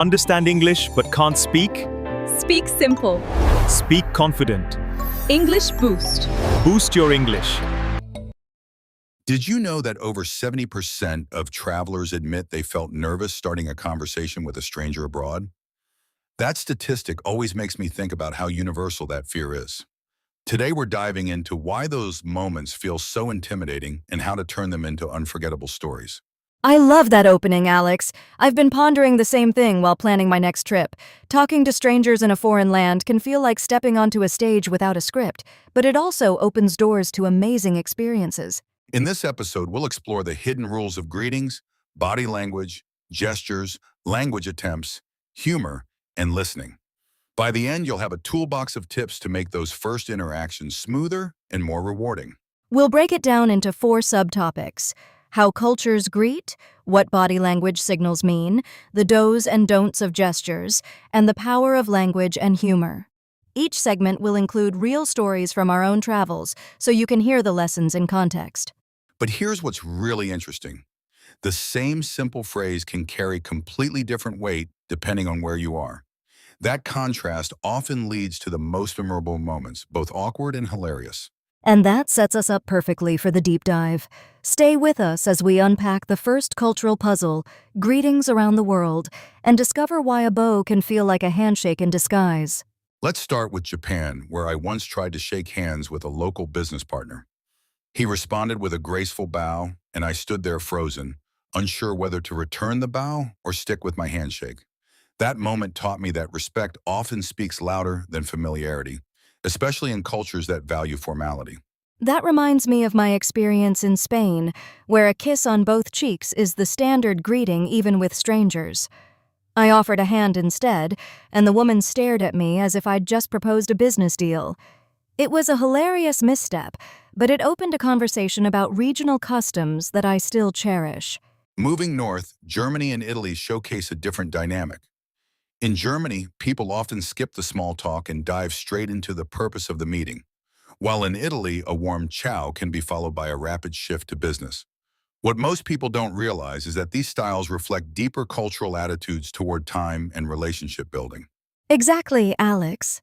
Understand English but can't speak? Speak simple. Speak confident. English Boost. Boost your English. Did you know that over 70% of travelers admit they felt nervous starting a conversation with a stranger abroad? That statistic always makes me think about how universal that fear is. Today we're diving into why those moments feel so intimidating and how to turn them into unforgettable stories. I love that opening, Alex. I've been pondering the same thing while planning my next trip. Talking to strangers in a foreign land can feel like stepping onto a stage without a script, but it also opens doors to amazing experiences. In this episode, we'll explore the hidden rules of greetings, body language, gestures, language attempts, humor, and listening. By the end, you'll have a toolbox of tips to make those first interactions smoother and more rewarding. We'll break it down into 4 subtopics: how cultures greet, what body language signals mean, the do's and don'ts of gestures, and the power of language and humor. Each segment will include real stories from our own travels, so you can hear the lessons in context. But here's what's really interesting. The same simple phrase can carry completely different weight depending on where you are. That contrast often leads to the most memorable moments, both awkward and hilarious. And that sets us up perfectly for the deep dive. Stay with us as we unpack the first cultural puzzle, greetings around the world, and discover why a bow can feel like a handshake in disguise. Let's start with Japan, where I once tried to shake hands with a local business partner. He responded with a graceful bow, and I stood there frozen, unsure whether to return the bow or stick with my handshake. That moment taught me that respect often speaks louder than familiarity, especially in cultures that value formality. That reminds me of my experience in Spain, where a kiss on both cheeks is the standard greeting even with strangers. I offered a hand instead, and the woman stared at me as if I'd just proposed a business deal. It was a hilarious misstep, but it opened a conversation about regional customs that I still cherish. Moving north, Germany and Italy showcase a different dynamic. In Germany, people often skip the small talk and dive straight into the purpose of the meeting, while in Italy, a warm ciao can be followed by a rapid shift to business. What most people don't realize is that these styles reflect deeper cultural attitudes toward time and relationship building. Exactly, Alex.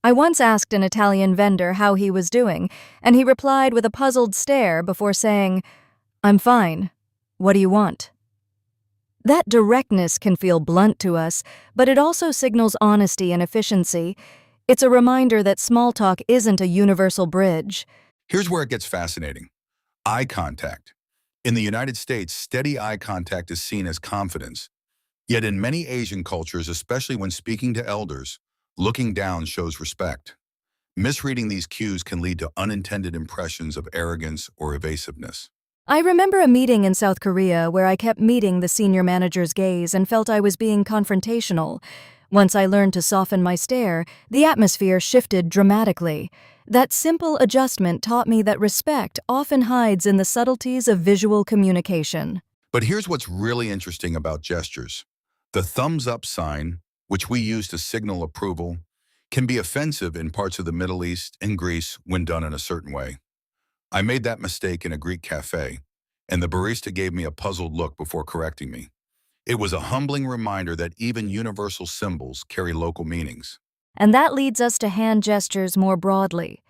I once asked an Italian vendor how he was doing, and he replied with a puzzled stare before saying, "I'm fine. What do you want?" That directness can feel blunt to us, but it also signals honesty and efficiency. It's a reminder that small talk isn't a universal bridge. Here's where it gets fascinating. Eye contact. In the United States, steady eye contact is seen as confidence. Yet in many Asian cultures, especially when speaking to elders, looking down shows respect. Misreading these cues can lead to unintended impressions of arrogance or evasiveness. I remember a meeting in South Korea where I kept meeting the senior manager's gaze and felt I was being confrontational. Once I learned to soften my stare, the atmosphere shifted dramatically. That simple adjustment taught me that respect often hides in the subtleties of visual communication. But here's what's really interesting about gestures. The thumbs up sign, which we use to signal approval, can be offensive in parts of the Middle East and Greece when done in a certain way. I made that mistake in a Greek cafe, and the barista gave me a puzzled look before correcting me. It was a humbling reminder that even universal symbols carry local meanings. And that leads us to hand gestures more broadly.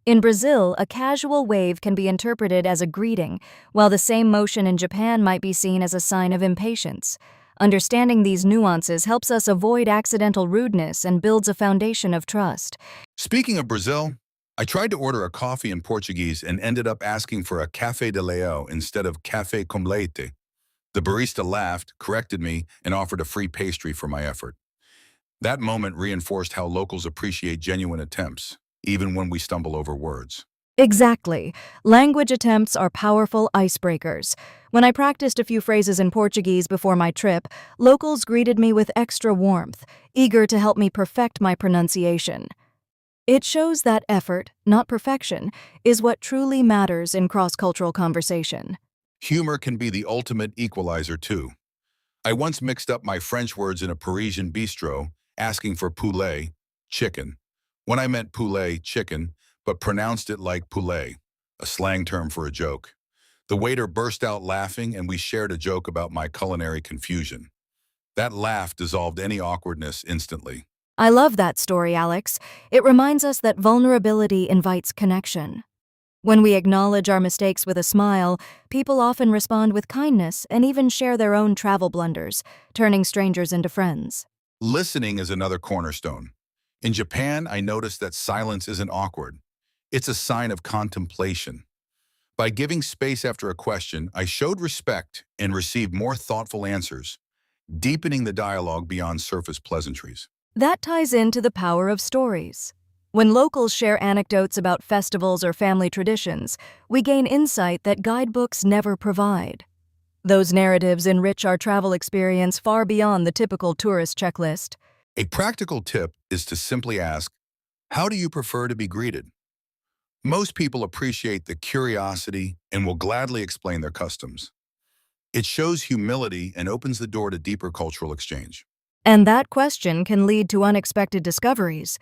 In Brazil, a casual wave can be interpreted as a greeting, while the same motion in Japan might be seen as a sign of impatience. Understanding these nuances helps us avoid accidental rudeness and builds a foundation of trust. Speaking of Brazil, I tried to order a coffee in Portuguese and ended up asking for a café de leão instead of café com leite. The barista laughed, corrected me, and offered a free pastry for my effort. That moment reinforced how locals appreciate genuine attempts, even when we stumble over words. Exactly. Language attempts are powerful icebreakers. When I practiced a few phrases in Portuguese before my trip, locals greeted me with extra warmth, eager to help me perfect my pronunciation. It shows that effort, not perfection, is what truly matters in cross-cultural conversation. Humor can be the ultimate equalizer, too. I once mixed up my French words in a Parisian bistro, asking for poulet, chicken, when I meant poulet, chicken, but pronounced it like poulet, a slang term for a joke. The waiter burst out laughing, and we shared a joke about my culinary confusion. That laugh dissolved any awkwardness instantly. I love that story, Alex. It reminds us that vulnerability invites connection. When we acknowledge our mistakes with a smile, people often respond with kindness and even share their own travel blunders, turning strangers into friends. Listening is another cornerstone. In Japan, I noticed that silence isn't awkward. It's a sign of contemplation. By giving space after a question, I showed respect and received more thoughtful answers, deepening the dialogue beyond surface pleasantries. That ties into the power of stories. When locals share anecdotes about festivals or family traditions, we gain insight that guidebooks never provide. Those narratives enrich our travel experience far beyond the typical tourist checklist. A practical tip is to simply ask, how do you prefer to be greeted? Most people appreciate the curiosity and will gladly explain their customs. It shows humility and opens the door to deeper cultural exchange. And that question can lead to unexpected discoveries.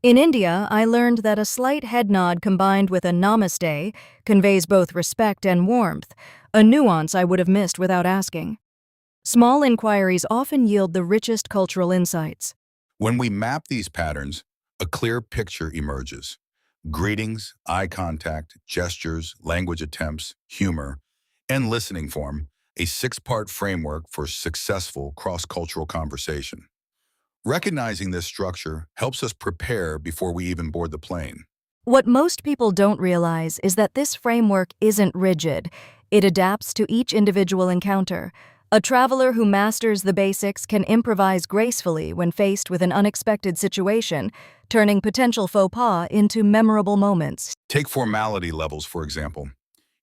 In India, I learned that a slight head nod combined with a namaste conveys both respect and warmth, a nuance I would have missed without asking. Small inquiries often yield the richest cultural insights. When we map these patterns, a clear picture emerges. Greetings, eye contact, gestures, language attempts, humor, and listening form a six-part framework for successful cross-cultural conversation. Recognizing this structure helps us prepare before we even board the plane. What most people don't realize is that this framework isn't rigid. It adapts to each individual encounter. A traveler who masters the basics can improvise gracefully when faced with an unexpected situation, turning potential faux pas into memorable moments. Take formality levels, for example.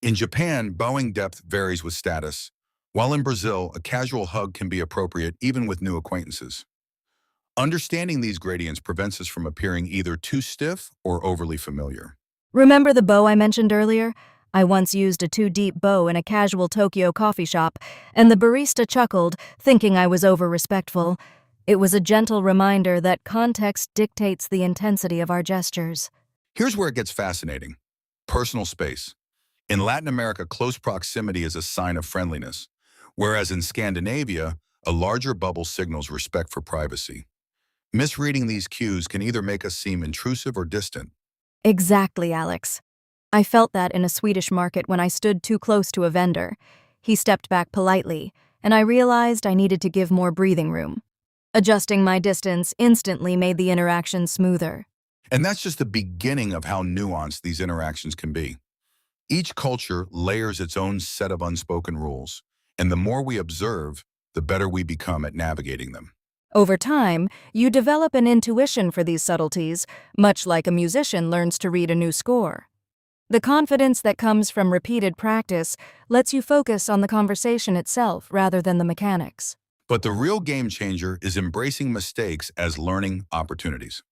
In Japan, bowing depth varies with status, while in Brazil, a casual hug can be appropriate even with new acquaintances. Understanding these gradients prevents us from appearing either too stiff or overly familiar. Remember the bow I mentioned earlier? I once used a too-deep bow in a casual Tokyo coffee shop, and the barista chuckled, thinking I was over-respectful. It was a gentle reminder that context dictates the intensity of our gestures. Here's where it gets fascinating. Personal space. In Latin America, close proximity is a sign of friendliness, whereas in Scandinavia, a larger bubble signals respect for privacy. Misreading these cues can either make us seem intrusive or distant. Exactly, Alex. I felt that in a Swedish market when I stood too close to a vendor. He stepped back politely, and I realized I needed to give more breathing room. Adjusting my distance instantly made the interaction smoother. And that's just the beginning of how nuanced these interactions can be. Each culture layers its own set of unspoken rules, and the more we observe, the better we become at navigating them. Over time, you develop an intuition for these subtleties, much like a musician learns to read a new score. The confidence that comes from repeated practice lets you focus on the conversation itself rather than the mechanics. But the real game changer is embracing mistakes as learning opportunities.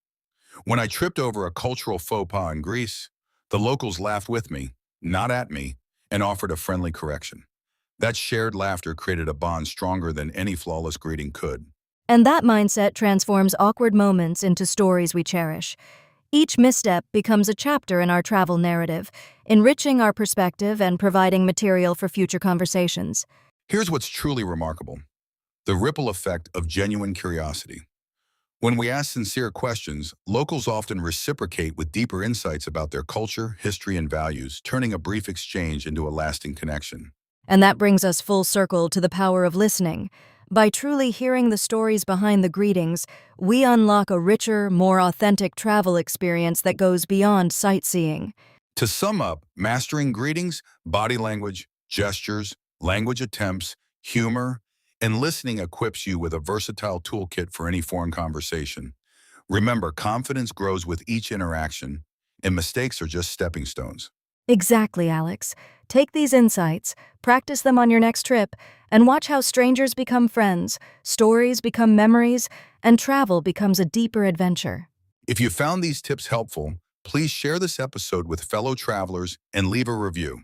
When I tripped over a cultural faux pas in Greece, the locals laughed with me, not at me, and offered a friendly correction. That shared laughter created a bond stronger than any flawless greeting could. And that mindset transforms awkward moments into stories we cherish. Each misstep becomes a chapter in our travel narrative, enriching our perspective and providing material for future conversations. Here's what's truly remarkable: the ripple effect of genuine curiosity. When we ask sincere questions, locals often reciprocate with deeper insights about their culture, history, and values, turning a brief exchange into a lasting connection. And that brings us full circle to the power of listening. By truly hearing the stories behind the greetings, we unlock a richer, more authentic travel experience that goes beyond sightseeing. To sum up, mastering greetings, body language, gestures, language attempts, humor, and listening equips you with a versatile toolkit for any foreign conversation. Remember, confidence grows with each interaction, and mistakes are just stepping stones. Exactly, Alex. Take these insights, practice them on your next trip, and watch how strangers become friends, stories become memories, and travel becomes a deeper adventure. If you found these tips helpful, please share this episode with fellow travelers and leave a review.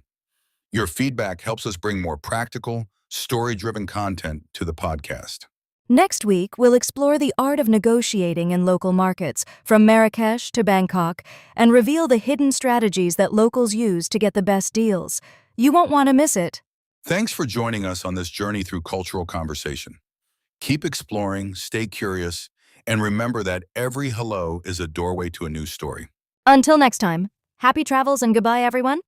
Your feedback helps us bring more practical, story-driven content to the podcast. Next week, we'll explore the art of negotiating in local markets, from Marrakesh to Bangkok, and reveal the hidden strategies that locals use to get the best deals. You won't want to miss it. Thanks for joining us on this journey through cultural conversation. Keep exploring, stay curious, and remember that every hello is a doorway to a new story. Until next time, happy travels and goodbye, everyone.